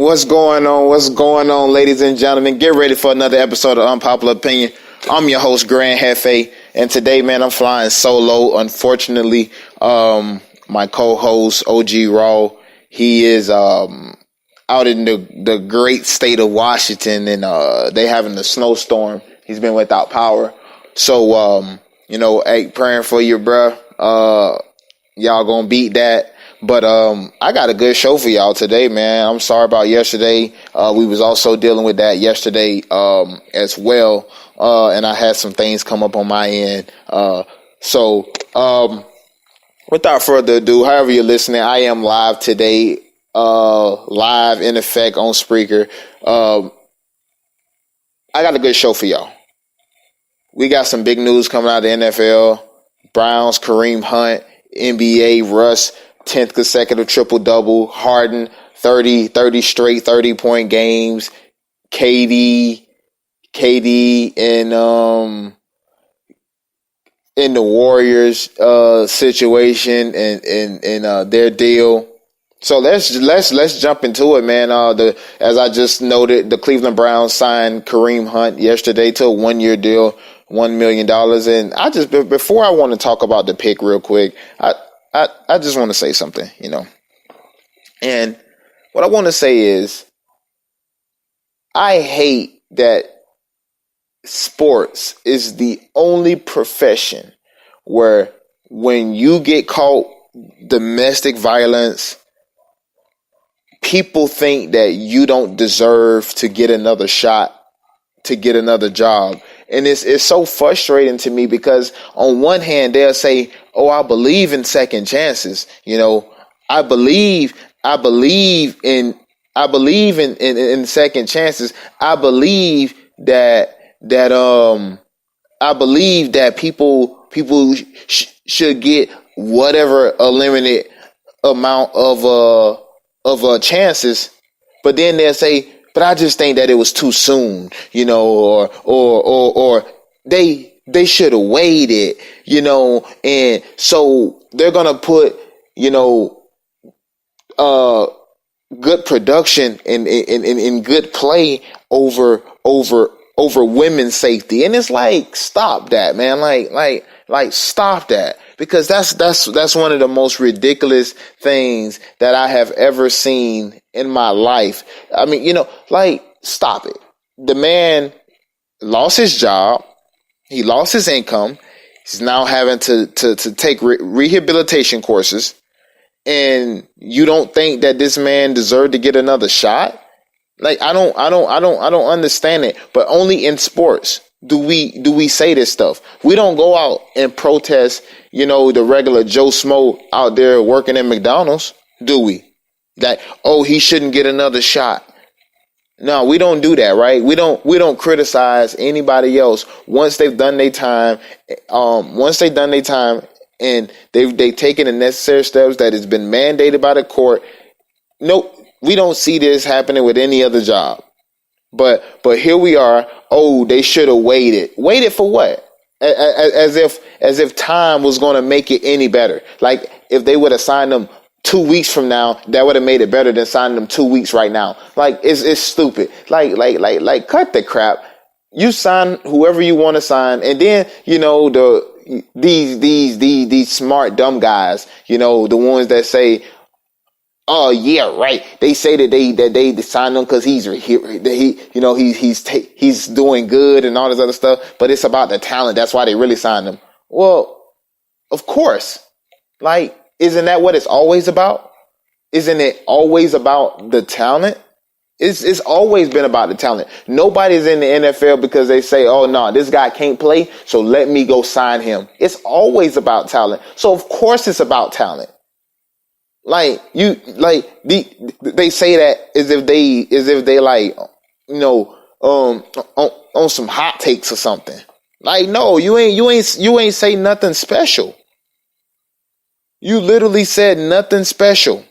What's going on? What's going on, ladies and gentlemen? Get ready for another episode of Unpopular Opinion. I'm your host, GRANxJEFE, and today, man, I'm flying solo. Unfortunately, my co-host, OG Raw, he is out in the great state of Washington, and they having a snowstorm. He's been without power. So, hey, praying for you, bruh. Y'all gonna beat that. But I got a good show for y'all today, man. I'm sorry about yesterday. We was also dealing with that yesterday as well. And I had some things come up on my end. So without further ado, however you're listening, I am live today, live in effect on Spreaker. I got a good show for y'all. We got some big news coming out of the NFL. Browns, Kareem Hunt, NBA, Russ, 10th consecutive triple-double. Harden, 30 straight 30-point games. KD in the Warriors situation and their deal. So let's jump into it, man. As I just noted, the Cleveland Browns signed Kareem Hunt yesterday to a 1-year deal, $1 million. And before I want to talk about the pick real quick, I just want to say something, And what I want to say is, I hate that sports is the only profession where when you get caught domestic violence, people think that you don't deserve to get another shot, to get another job. And it's so frustrating to me because on one hand, they'll say, oh, I believe in second chances. I believe in second chances. I believe that people should get whatever a limited amount of chances. But then they'll say, but I just think that it was too soon, or they should have waited, and so they're gonna put, good production and good play over women's safety. And it's like, stop that, man. Like stop that. Because that's one of the most ridiculous things that I have ever seen in my life. I mean, stop it. The man lost his job. He lost his income. He's now having to take rehabilitation courses. And you don't think that this man deserved to get another shot? Like, I don't understand it. But only in sports do we say this stuff. We don't go out and protest, the regular Joe Smo out there working at McDonald's, do we? That, oh, he shouldn't get another shot. No, we don't do that, right? We don't criticize anybody else once they've done their time. And they've taken the necessary steps that has been mandated by the court. No, we don't see this happening with any other job. But here we are. Oh, they should have waited. Waited for what? As if time was going to make it any better. Like if they would have signed them 2 weeks from now, that would have made it better than signing them 2 weeks right now. Like it's stupid. Like cut the crap. You sign whoever you want to sign, and then these smart dumb guys, the ones that say, oh yeah, right. They say that they signed him because he's doing good and all this other stuff, but it's about the talent. That's why they really signed him. Well, of course. Like, isn't that what it's always about? Isn't it always about the talent? It's always been about the talent. Nobody's in the NFL because they say, oh no, this guy can't play, so let me go sign him. It's always about talent. So of course it's about talent. They say that as if they on some hot takes or something. Like, no, you ain't say nothing special. You literally said nothing special.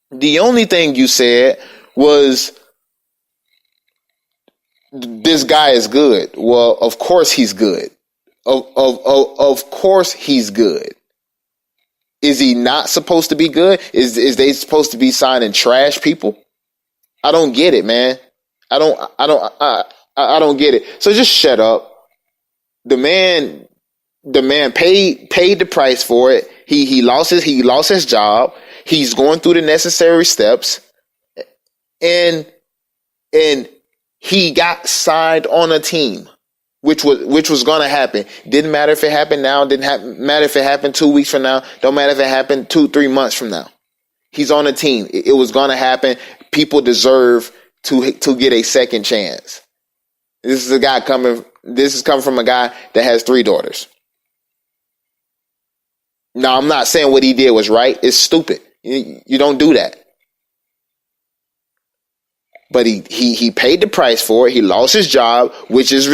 The only thing you said was, this guy is good. Well, of course he's good. Of course he's good. Is he not supposed to be good? Is they supposed to be signing trash people? I don't get it, man. I don't get it. So just shut up. The man paid the price for it. He lost his job. He's going through the necessary steps, and he got signed on a team, which was going to happen. Didn't matter if it happened now. Didn't matter if it happened 2 weeks from now. Don't matter if it happened 2-3 months from now. He's on a team. It was going to happen. People deserve to get a second chance. This is coming from a guy that has 3 daughters. Now, I'm not saying what he did was right. It's stupid. You don't do that. But he paid the price for it. He lost his job, which is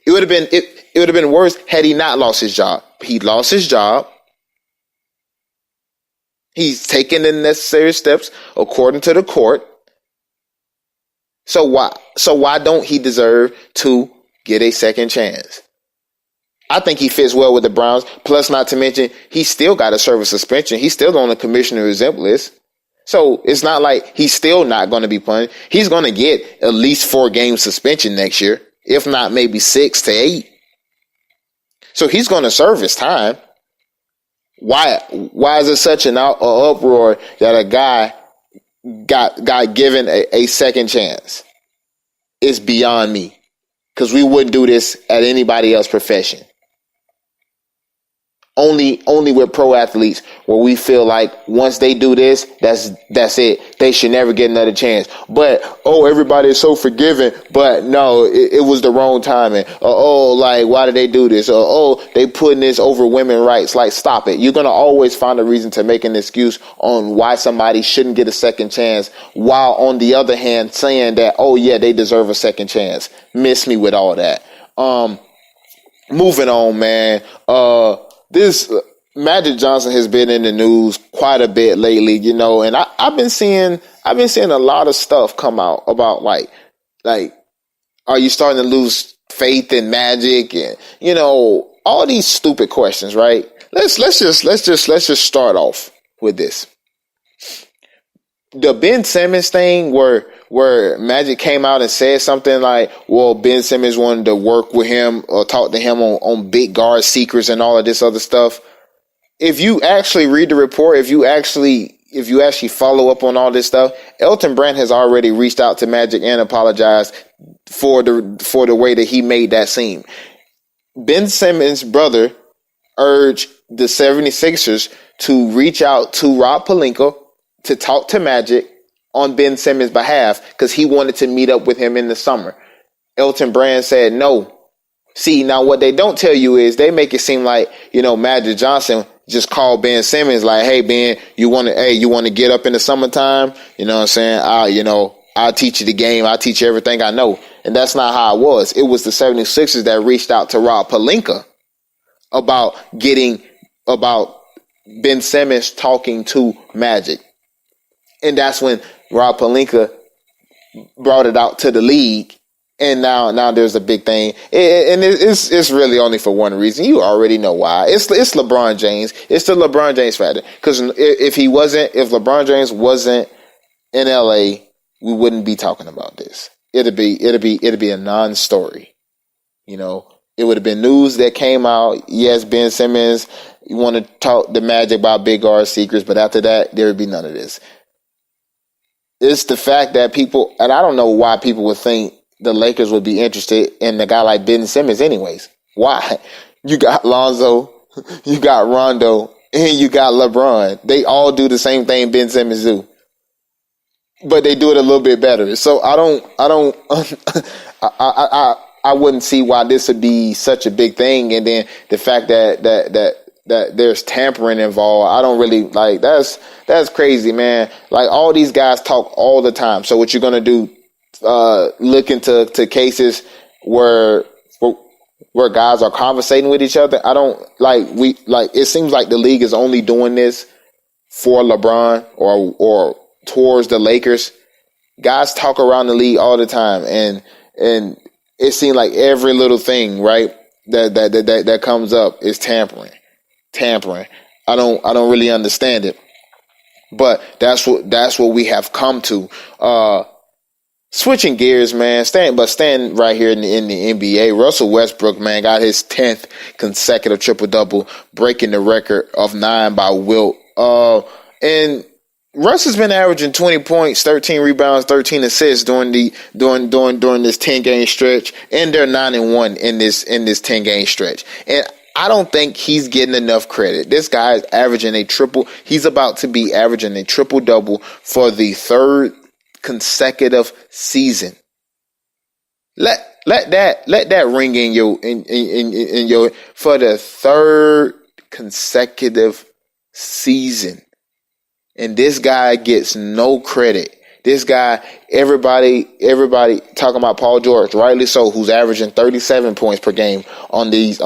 it would have been worse had he not lost his job. He lost his job. He's taken the necessary steps according to the court. So why don't he deserve to get a second chance? I think he fits well with the Browns. Plus, not to mention, he still got to serve a suspension. He's still on the commissioner's exempt list. So it's not like he's still not going to be punished. He's going to get at least 4-game suspension next year, if not maybe 6 to 8. So he's going to serve his time. Why is it such an uproar that a guy got given a second chance? It's beyond me, because we wouldn't do this at anybody else's profession. Only with pro athletes, where we feel like once they do this, that's it. They should never get another chance. But everybody is so forgiving. But no, it was the wrong timing. Like, why did they do this? They putting this over women's rights. Like, stop it. You're gonna always find a reason to make an excuse on why somebody shouldn't get a second chance, while on the other hand saying that they deserve a second chance. Miss me with all that. Moving on, man. This Magic Johnson has been in the news quite a bit lately, and I've been seeing a lot of stuff come out about like, are you starting to lose faith in Magic, and all these stupid questions, right? Let's just start off with this. The Ben Simmons thing, where Magic came out and said something like, well, Ben Simmons wanted to work with him or talk to him on big guard secrets and all of this other stuff. If you actually read the report, if you actually follow up on all this stuff, Elton Brand has already reached out to Magic and apologized for the way that he made that seem. Ben Simmons' brother urged the 76ers to reach out to Rob Pelinka to talk to Magic on Ben Simmons' behalf, because he wanted to meet up with him in the summer. Elton Brand said no. See, now what they don't tell you is they make it seem like, Magic Johnson just called Ben Simmons like, hey, Ben, you want to get up in the summertime? You know what I'm saying? I'll teach you the game. I'll teach you everything I know. And that's not how it was. It was the 76ers that reached out to Rob Pelinka about Ben Simmons talking to Magic. And that's when Rob Pelinka brought it out to the league, and now there's a big thing, and it's really only for one reason. You already know why. It's LeBron James. It's the LeBron James factor. Because if LeBron James wasn't in LA, we wouldn't be talking about this. It'd be a non-story. It would have been news that came out. Yes, Ben Simmons, you want to talk to Magic about big guard secrets, but after that, there would be none of this. It's the fact that people, and I don't know why people would think the Lakers would be interested in a guy like Ben Simmons anyways. Why? You got Lonzo, you got Rondo, and you got LeBron. They all do the same thing Ben Simmons do, but they do it a little bit better. So I wouldn't see why this would be such a big thing. And then the fact that there's tampering involved, I don't really like. That's crazy, man. Like, all these guys talk all the time. So what you're gonna do? Look into cases where guys are conversating with each other. I don't like. It seems like the league is only doing this for LeBron or towards the Lakers. Guys talk around the league all the time, and it seems like every little thing, right, that comes up is tampering. I don't really understand it, but that's what we have come to. Switching gears, man. Staying right here in the NBA. Russell Westbrook, man, got his 10th consecutive triple double, breaking the record of 9 by Wilt. And Russ has been averaging 20 points, 13 rebounds, 13 assists during this 10-game stretch, and they're 9-1 in this 10-game stretch. And I don't think he's getting enough credit. This guy is averaging he's about to be averaging a triple double for the third consecutive season. Let that ring in your for the third consecutive season. And this guy gets no credit. This guy, everybody talking about Paul George, rightly so, who's averaging 37 points per game in this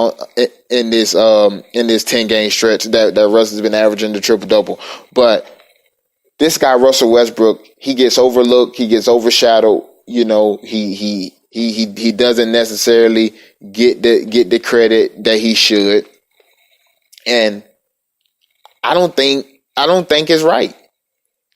10-game stretch that Russ has been averaging the triple double. But this guy, Russell Westbrook, he gets overlooked, he gets overshadowed. You know, he doesn't necessarily get the credit that he should. And I don't think it's right.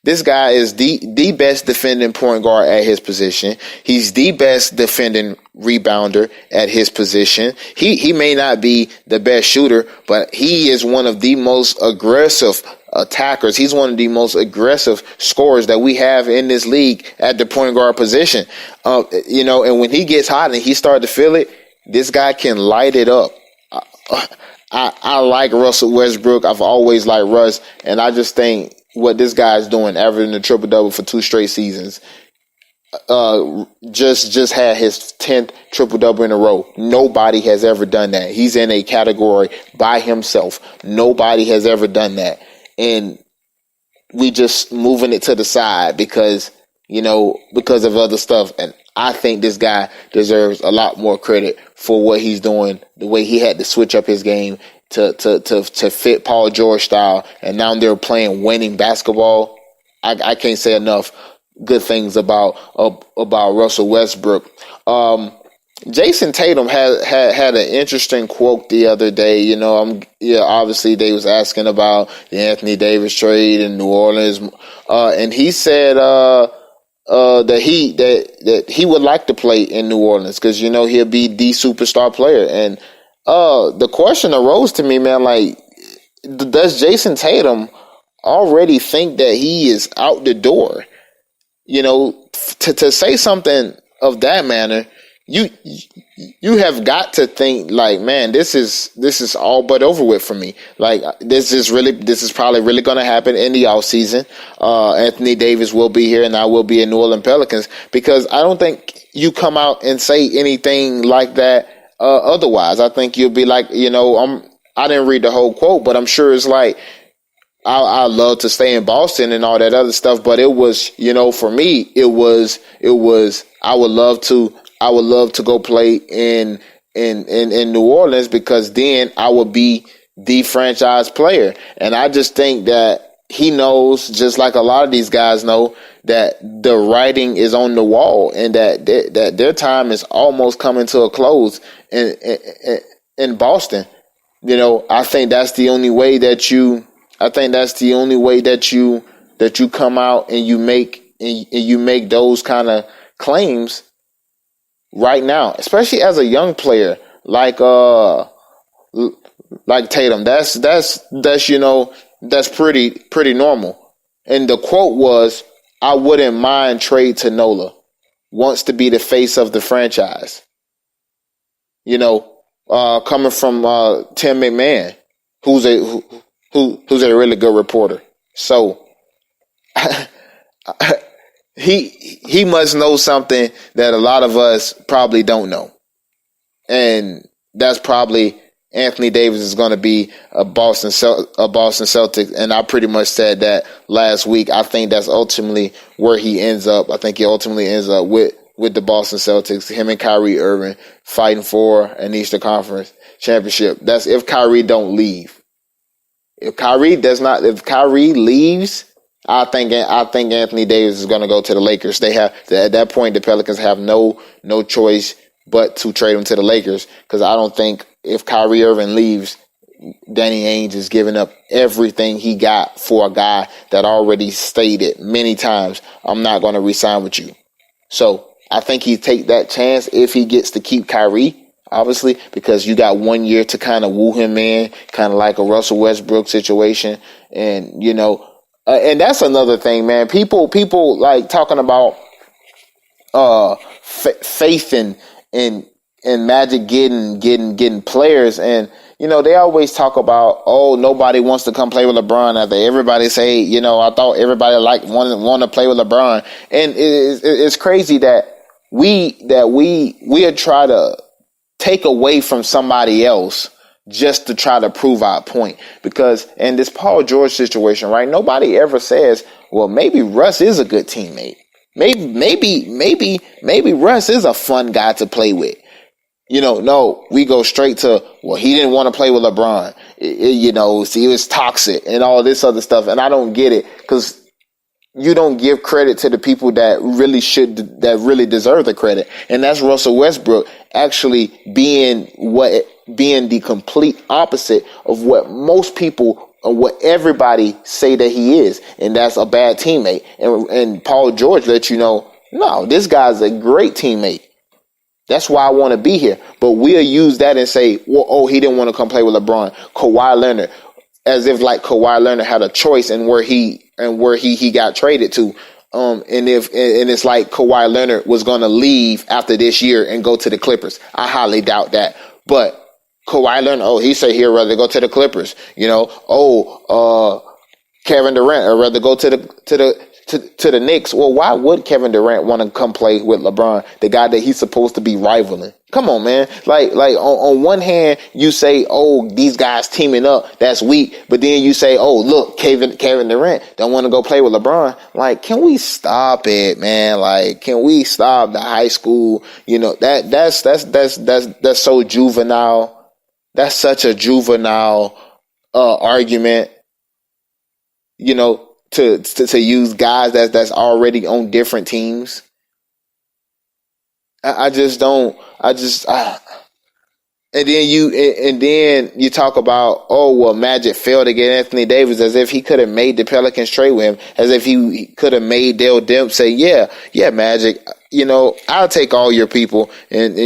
This guy is the best defending point guard at his position. He's the best defending rebounder at his position. He may not be the best shooter, but he is one of the most aggressive attackers. He's one of the most aggressive scorers that we have in this league at the point guard position. And when he gets hot and he starts to feel it, this guy can light it up. I like Russell Westbrook. I've always liked Russ, and I just think what this guy is doing, averaging a triple double for 2 straight seasons, just had his 10th triple double in a row. Nobody has ever done that. He's in a category by himself. Nobody has ever done that, and we just moving it to the side because of other stuff. And I think this guy deserves a lot more credit for what he's doing, the way he had to switch up his game to fit Paul George style, and now they're playing winning basketball. I can't say enough good things about Russell Westbrook. Jason Tatum had an interesting quote the other day. Obviously they was asking about the Anthony Davis trade in New Orleans, and he said that he would like to play in New Orleans because he'll be the superstar player. And the question arose to me, man, like, does Jason Tatum already think that he is out the door? To say something of that manner, you have got to think like, man, this is all but over with for me. Like, this is probably really going to happen in the offseason. Anthony Davis will be here and I will be in New Orleans Pelicans, because I don't think you come out and say anything like that otherwise. I think you'll be like, I didn't read the whole quote, but I'm sure it's like, I love to stay in Boston and all that other stuff. But it was, for me, it was, I would love to go play in New Orleans, because then I would be the franchise player. And I just think that he knows, just like a lot of these guys know, that the writing is on the wall and that their time is almost coming to a close in Boston. I think that's the only way that you come out and you make those kind of claims right now, especially as a young player like Tatum. That's pretty normal. And the quote was, "I wouldn't mind trade to Nola. Wants to be the face of the franchise." Coming from Tim McMahon, who's a really good reporter. So he must know something that a lot of us probably don't know. And that's probably Anthony Davis is going to be a Boston Celtic. And I pretty much said that last week. I think that's ultimately where he ends up. I think he ultimately ends up with the Boston Celtics, him and Kyrie Irving fighting for an Eastern Conference championship. That's if Kyrie don't leave. If Kyrie leaves, I think Anthony Davis is going to go to the Lakers. They have, at that point, the Pelicans have no choice but to trade him to the Lakers, because I don't think if Kyrie Irving leaves, Danny Ainge is giving up everything he got for a guy that already stated many times, "I'm not going to re-sign with you." So I think he take that chance if he gets to keep Kyrie, obviously, because you got 1 year to kind of woo him in, kind of like a Russell Westbrook situation. And, and that's another thing, man. People like talking about faith in Magic getting players, and they always talk about, oh, nobody wants to come play with LeBron. After everybody say, I thought everybody want to play with LeBron, and it's crazy that we would try to take away from somebody else just to try to prove our point. Because in this Paul George situation, right, nobody ever says, well, maybe Russ is a good teammate. Maybe Russ is a fun guy to play with. No, we go straight to, well, he didn't want to play with LeBron. He was toxic and all this other stuff. And I don't get it, because you don't give credit to the people that really deserve the credit. And that's Russell Westbrook actually being the complete opposite of what most people or what everybody say that he is. And that's a bad teammate. And Paul George let you know, no, this guy's a great teammate. That's why I want to be here. But we'll use that and say, well, oh, he didn't want to come play with LeBron. Kawhi Leonard, as if like Kawhi Leonard had a choice in where he got traded to. And it's like Kawhi Leonard was going to leave after this year and go to the Clippers. I highly doubt that. But Kawhi Leonard, he said he'd rather go to the Clippers. Kevin Durant would rather go to the Knicks. Well, why would Kevin Durant want to come play with LeBron, the guy that he's supposed to be rivaling? Come on, man. Like on one hand, you say, oh, these guys teaming up, that's weak. But then you say, oh, look, Kevin Durant don't want to go play with LeBron. Like, can we stop it, man? Like, can we stop the high school? That's so juvenile. That's such a juvenile argument. To use guys that's already on different teams. And then you talk about, oh, well, Magic failed to get Anthony Davis, as if he could have made the Pelicans trade with him, as if he could have made Dale Demp say, yeah, Magic, I'll take all your people and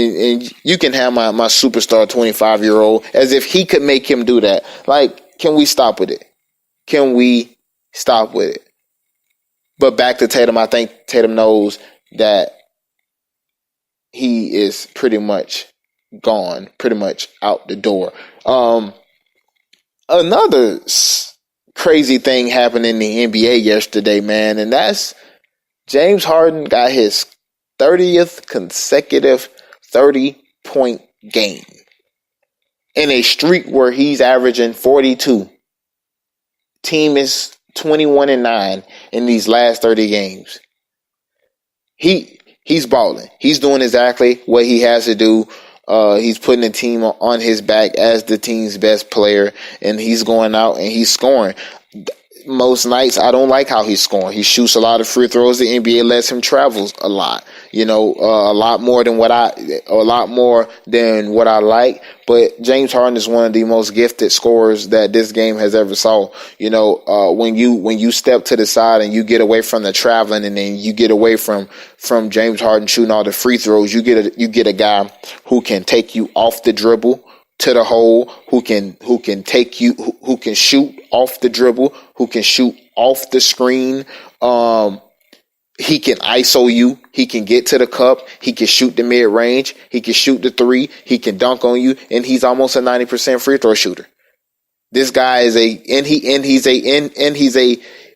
you can have my superstar 25-year-old, as if he could make him do that. Like, can we stop with it? Can we stop with it? But back to Tatum, I think Tatum knows that he is pretty much gone, pretty much out the door. Another crazy thing happened in the NBA yesterday, man, and that's James Harden got his 30th consecutive 30-point game in a streak where he's averaging 42. Team is 21-9 in these last 30 games. He's balling. He's doing exactly what he has to do. He's putting the team on his back as the team's best player, and he's going out and he's scoring. Most nights, I don't like how he's scoring. He shoots a lot of free throws. The NBA lets him travel a lot. A lot more than what I like. But James Harden is one of the most gifted scorers that this game has ever saw. When you step to the side and you get away from the traveling, and then you get away from James Harden shooting all the free throws, you get a guy who can take you off the dribble to the hole, who can shoot off the dribble, who can shoot off the screen. He can ISO you. He can get to the cup. He can shoot the mid range. He can shoot the three. He can dunk on you, and he's almost a 90% free throw shooter. This guy is he's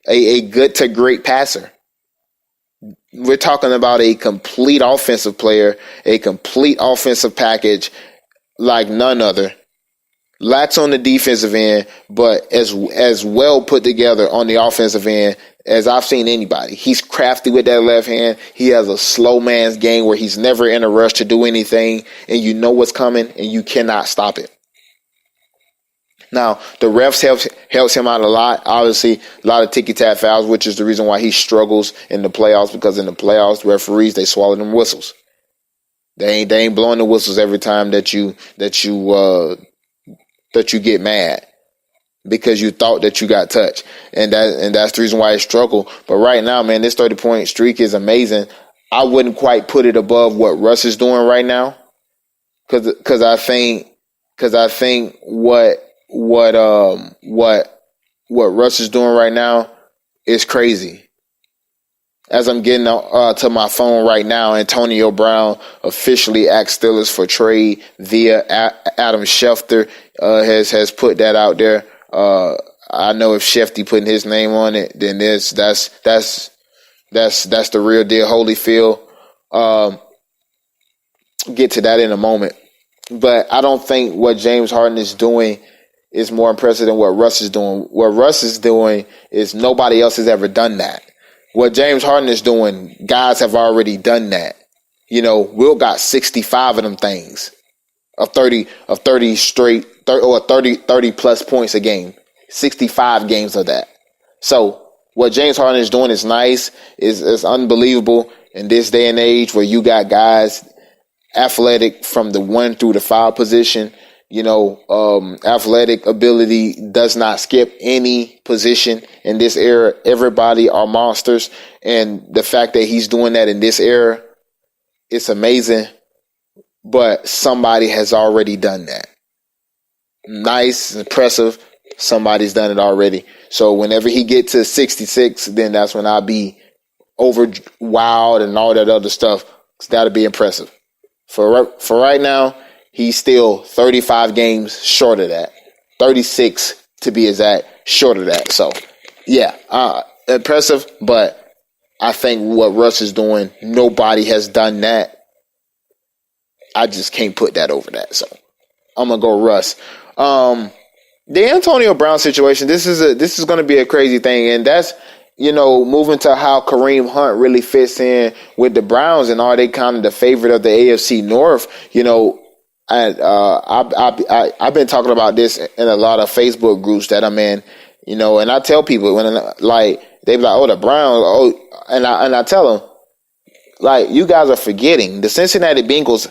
a good to great passer. We're talking about a complete offensive player, a complete offensive package like none other. Lacks on the defensive end, but as well put together on the offensive end as I've seen anybody. He's crafty with that left hand. He has a slow man's game where he's never in a rush to do anything, and you know what's coming, and you cannot stop it. Now, the refs helps him out a lot. Obviously, a lot of ticky-tack fouls, which is the reason why he struggles in the playoffs, because in the playoffs, referees, they swallow them whistles. They ain't blowing the whistles every time that you get mad because you thought that you got touched. And that's the reason why I struggle. But right now, man, this 30-point streak is amazing. I wouldn't quite put it above what Russ is doing right now, because I think what Russ is doing right now is crazy. As I'm getting to my phone right now, Antonio Brown officially asked Steelers for trade via Adam Schefter. Has put that out there. I know if Shefty putting his name on it, then that's the real deal. Holyfield. Get to that in a moment. But I don't think what James Harden is doing is more impressive than what Russ is doing. What Russ is doing is nobody else has ever done that. What James Harden is doing, guys have already done that. Will got 65 of them things. Of 30 straight, or 30 plus points a game. 65 games of that. So what James Harden is doing is nice, is unbelievable in this day and age where you got guys athletic from the 1 through the 5 position. Athletic ability does not skip any position in this era. Everybody are monsters. And the fact that he's doing that in this era, it's amazing. But somebody has already done that. Nice, impressive. Somebody's done it already. So whenever he get to 66, then that's when I'll be over wowed and all that other stuff. That'll be impressive. For right now, he's still 35 games short of that. 36 to be exact, short of that. So, yeah, impressive. But I think what Russ is doing, nobody has done that. I just can't put that over that. So, I'm gonna go Russ. The Antonio Brown situation. This is going to be a crazy thing, and that's moving to how Kareem Hunt really fits in with the Browns, and are they kind of the favorite of the AFC North? I've been talking about this in a lot of Facebook groups that I'm in, and I tell people when they be like, oh, the Browns, and I tell them, you guys are forgetting the Cincinnati Bengals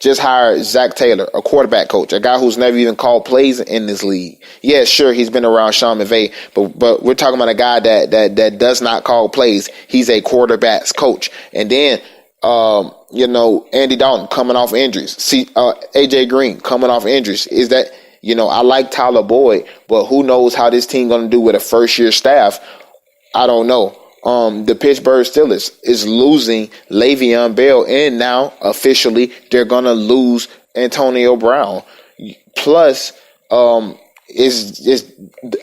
just hired Zach Taylor, a quarterback coach, a guy who's never even called plays in this league. Yeah, sure, he's been around Sean McVay, but we're talking about a guy that does not call plays. He's a quarterback's coach. And then, Andy Dalton coming off injuries. AJ Green coming off injuries. Is that, I like Tyler Boyd, but who knows how this team going to do with a first-year staff? I don't know. The Pittsburgh Steelers is losing Le'Veon Bell, and now officially they're gonna lose Antonio Brown. Plus, I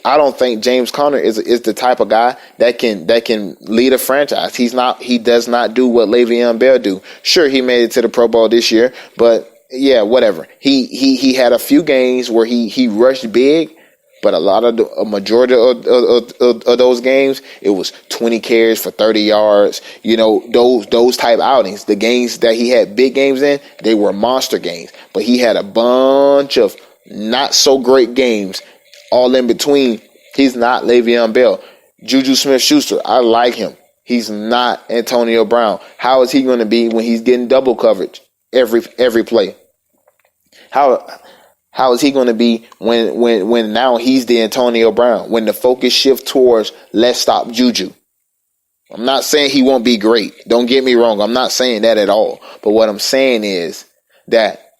don't think James Conner is the type of guy that can lead a franchise. He does not do what Le'Veon Bell do. Sure, he made it to the Pro Bowl this year, but yeah, whatever. He had a few games where he rushed big. But a majority of those games, it was 20 carries for 30 yards. Those type outings. The games that he had big games in, they were monster games. But he had a bunch of not so great games all in between. He's not Le'Veon Bell. Juju Smith-Schuster, I like him. He's not Antonio Brown. How is he going to be when he's getting double coverage every play? How is he going to be when now he's the Antonio Brown? When the focus shifts towards let's stop Juju. I'm not saying he won't be great. Don't get me wrong. I'm not saying that at all. But what I'm saying is that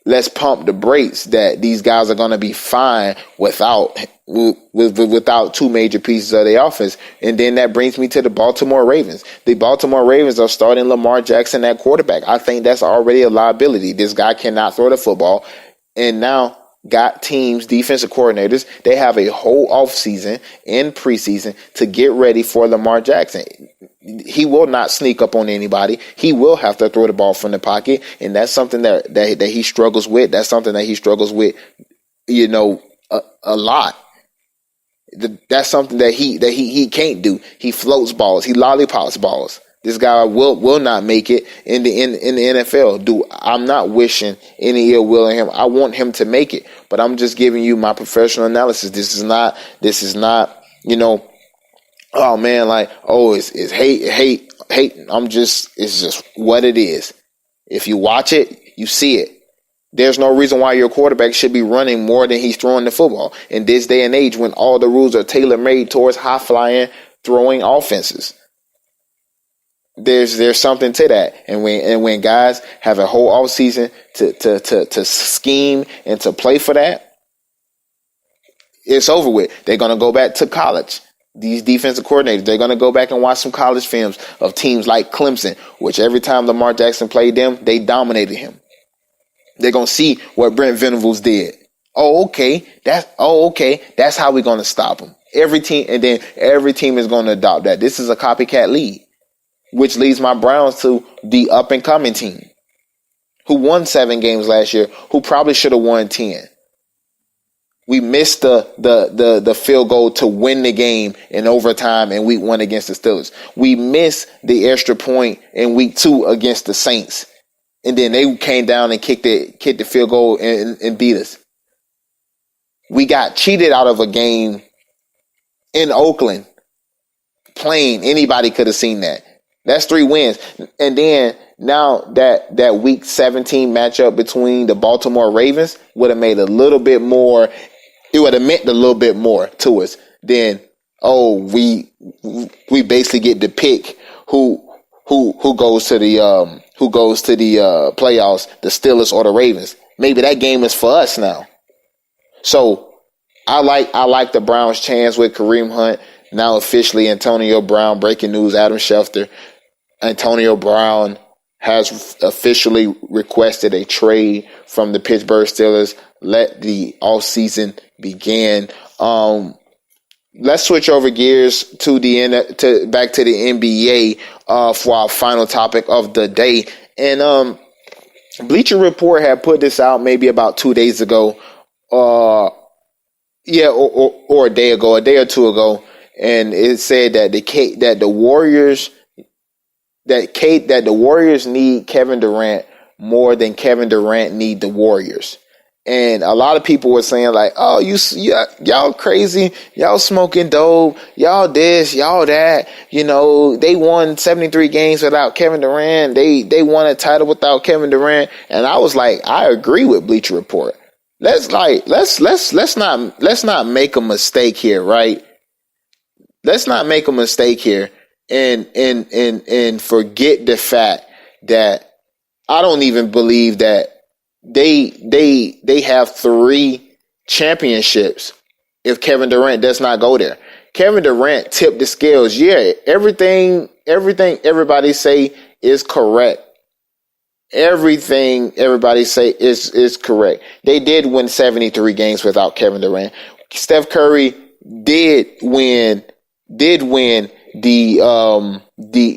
let's pump the brakes that these guys are going to be fine without two major pieces of their offense. And then that brings me to the Baltimore Ravens. The Baltimore Ravens are starting Lamar Jackson at quarterback. I think that's already a liability. This guy cannot throw the football. And now got teams, defensive coordinators, they have a whole offseason and preseason to get ready for Lamar Jackson. He will not sneak up on anybody. He will have to throw the ball from the pocket, and that's something that he struggles with. That's something that he struggles with, a lot. That's something that he can't do. He floats balls. He lollipops balls. This guy will not make it in the NFL. I'm not wishing any ill will on him. I want him to make it, but I'm just giving you my professional analysis. This is not, oh man, it's hate. It's just what it is. If you watch it, you see it. There's no reason why your quarterback should be running more than he's throwing the football in this day and age when all the rules are tailor-made towards high-flying throwing offenses. There's something to that. And when guys have a whole off season to scheme and to play for that, it's over with. They're gonna go back to college. These defensive coordinators, they're gonna go back and watch some college films of teams like Clemson, which every time Lamar Jackson played them, they dominated him. They're gonna see what Brent Venables did. Okay, that's how we're gonna stop him. Every team is gonna adopt that. This is a copycat league, which leads my Browns to the up and coming team, who won 7 games last year, who probably should have won 10. We missed the field goal to win the game in overtime in week 1 against the Steelers. We missed the extra point in week 2 against the Saints. And then they came down and kicked the field goal and beat us. We got cheated out of a game in Oakland. Plain, anybody could have seen that. That's 3 wins. And then now that week 17 matchup between the Baltimore Ravens would have made a little bit more. It would have meant a little bit more to us than, we basically get to pick who goes to the playoffs, the Steelers or the Ravens. Maybe that game is for us now. So I like the Browns' chance with Kareem Hunt. Now officially Antonio Brown, breaking news, Adam Schefter. Antonio Brown has officially requested a trade from the Pittsburgh Steelers. Let the offseason begin. Let's switch over gears to back to the NBA for our final topic of the day. And Bleacher Report had put this out maybe about 2 days ago. Or a day or two ago, and it said that the Warriors need Kevin Durant more than Kevin Durant need the Warriors. And a lot of people were saying like, y'all crazy, y'all smoking dope, y'all this, y'all that. You know, they won 73 games without Kevin Durant. They won a title without Kevin Durant. And I was like, I agree with Bleacher Report. Let's not make a mistake here, right? Let's not make a mistake here and forget the fact that I don't even believe that they have 3 championships if Kevin Durant does not go there. Kevin Durant tipped the scales. Yeah, everything everybody say is correct. Everything everybody say is correct. They did win 73 games without Kevin Durant. Steph Curry did win the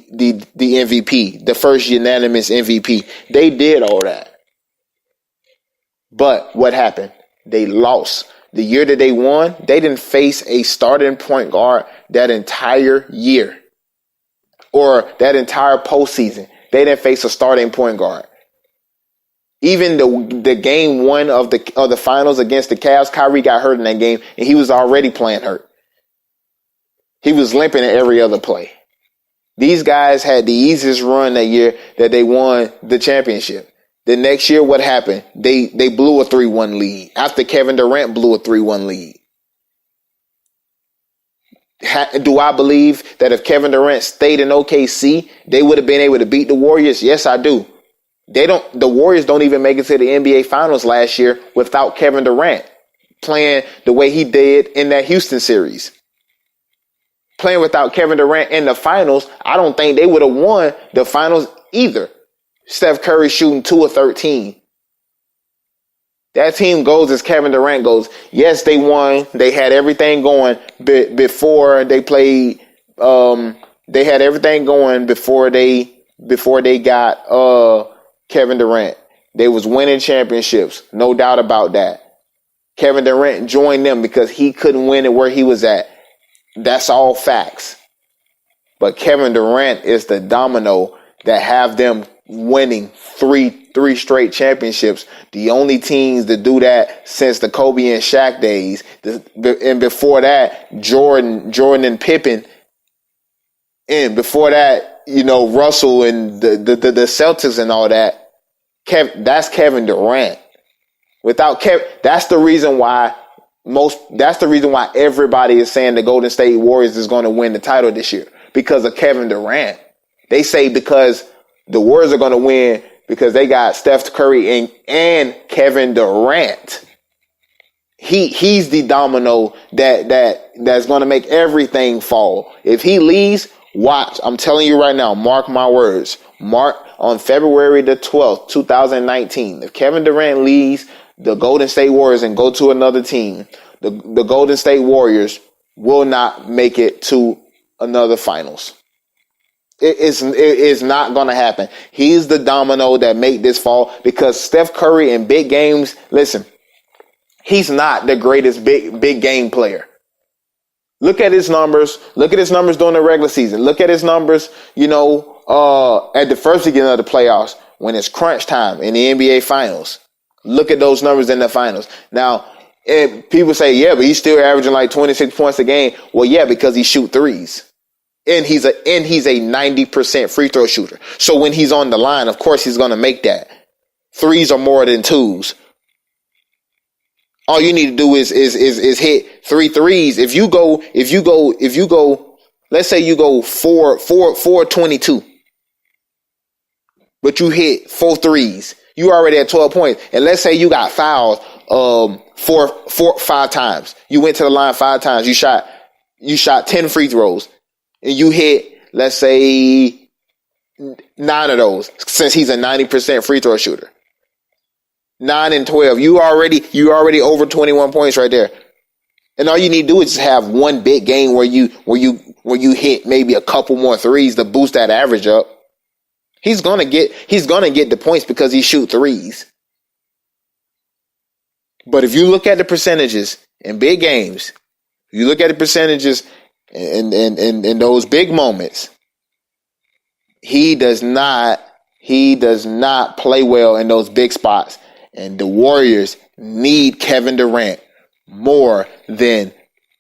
MVP, the first unanimous MVP. They did all that. But what happened? They lost. The year that they won, they didn't face a starting point guard that entire year or that entire postseason. They didn't face a starting point guard. Even the game 1 of the finals against the Cavs, Kyrie got hurt in that game, and he was already playing hurt. He was limping at every other play. These guys had the easiest run that year that they won the championship. The next year, what happened? They blew a 3-1 lead after Kevin Durant blew a 3-1 lead. Do I believe that if Kevin Durant stayed in OKC, they would have been able to beat the Warriors? Yes, I do. The Warriors don't even make it to the NBA Finals last year without Kevin Durant playing the way he did in that Houston series. Playing without Kevin Durant in the finals, I don't think they would have won the finals either. Steph Curry shooting 2 of 13. That team goes as Kevin Durant goes. Yes, they won. They had everything going before they played. They had everything going before they got Kevin Durant. They was winning championships, no doubt about that. Kevin Durant joined them because he couldn't win it where he was at. That's all facts. But Kevin Durant is the domino that have them winning three straight championships. The only teams that do that since the Kobe and Shaq days. And before that, Jordan and Pippen. And before that, Russell and the Celtics and all that. That's Kevin Durant. Without Kevin, that's the reason why everybody is saying the Golden State Warriors is going to win the title this year, because of Kevin Durant. They say because the Warriors are going to win because they got Steph Curry and Kevin Durant. He's the domino that's going to make everything fall. If he leaves, watch. I'm telling you right now, mark my words. Mark on February the 12th, 2019. If Kevin Durant leaves the Golden State Warriors and go to another team, the Golden State Warriors will not make it to another finals. It is not going to happen. He's the domino that made this fall because Steph Curry in big games, listen, he's not the greatest big game player. Look at his numbers. Look at his numbers during the regular season. Look at his numbers, at the first beginning of the playoffs when it's crunch time in the NBA Finals. Look at those numbers in the finals. Now, people say, yeah, but he's still averaging like 26 points a game. Well, yeah, because he shoot threes. And he's a 90% free throw shooter. So when he's on the line, of course he's going to make that. Threes are more than twos. All you need to do is hit 3 threes. If you go, let's say you go 4-22, but you hit 4 threes, you already at 12 points. And let's say you got fouled 5 times. You went to the line 5 times. You shot 10 free throws, and you hit, let's say, 9 of those. Since he's a 90% free throw shooter. 9 and 12. You already over 21 points right there. And all you need to do is just have one big game where you hit maybe a couple more threes to boost that average up. He's gonna get the points because he shoot threes. But if you look at the percentages in big games, you look at the percentages in those big moments, he does not play well in those big spots. And the Warriors need Kevin Durant more than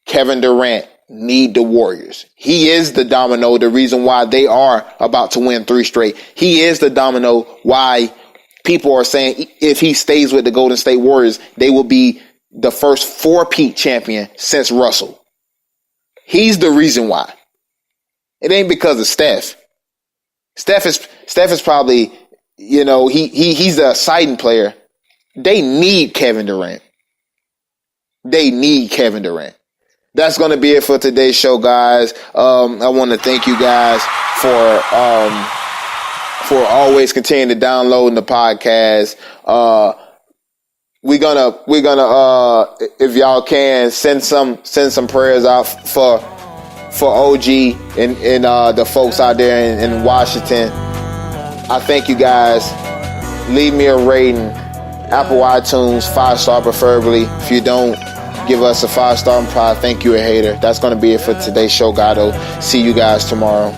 Kevin Durant need the Warriors. He is the domino, the reason why they are about to win 3 straight. He is the domino why people are saying if he stays with the Golden State Warriors, they will be the first 4-peat champion since Russell. He's the reason why. It ain't because of Steph. Steph is probably, he's the exciting player. They need Kevin Durant. That's going to be it for today's show, guys. I want to thank you guys for always continuing to download the podcast. We're gonna if y'all can send some prayers out for OG and the folks out there in Washington. I thank you guys. Leave me a rating. Apple iTunes, 5-star preferably. If you don't give us a 5-star, I'm probably think you're a hater. That's going to be it for today's show, Gato. See you guys tomorrow.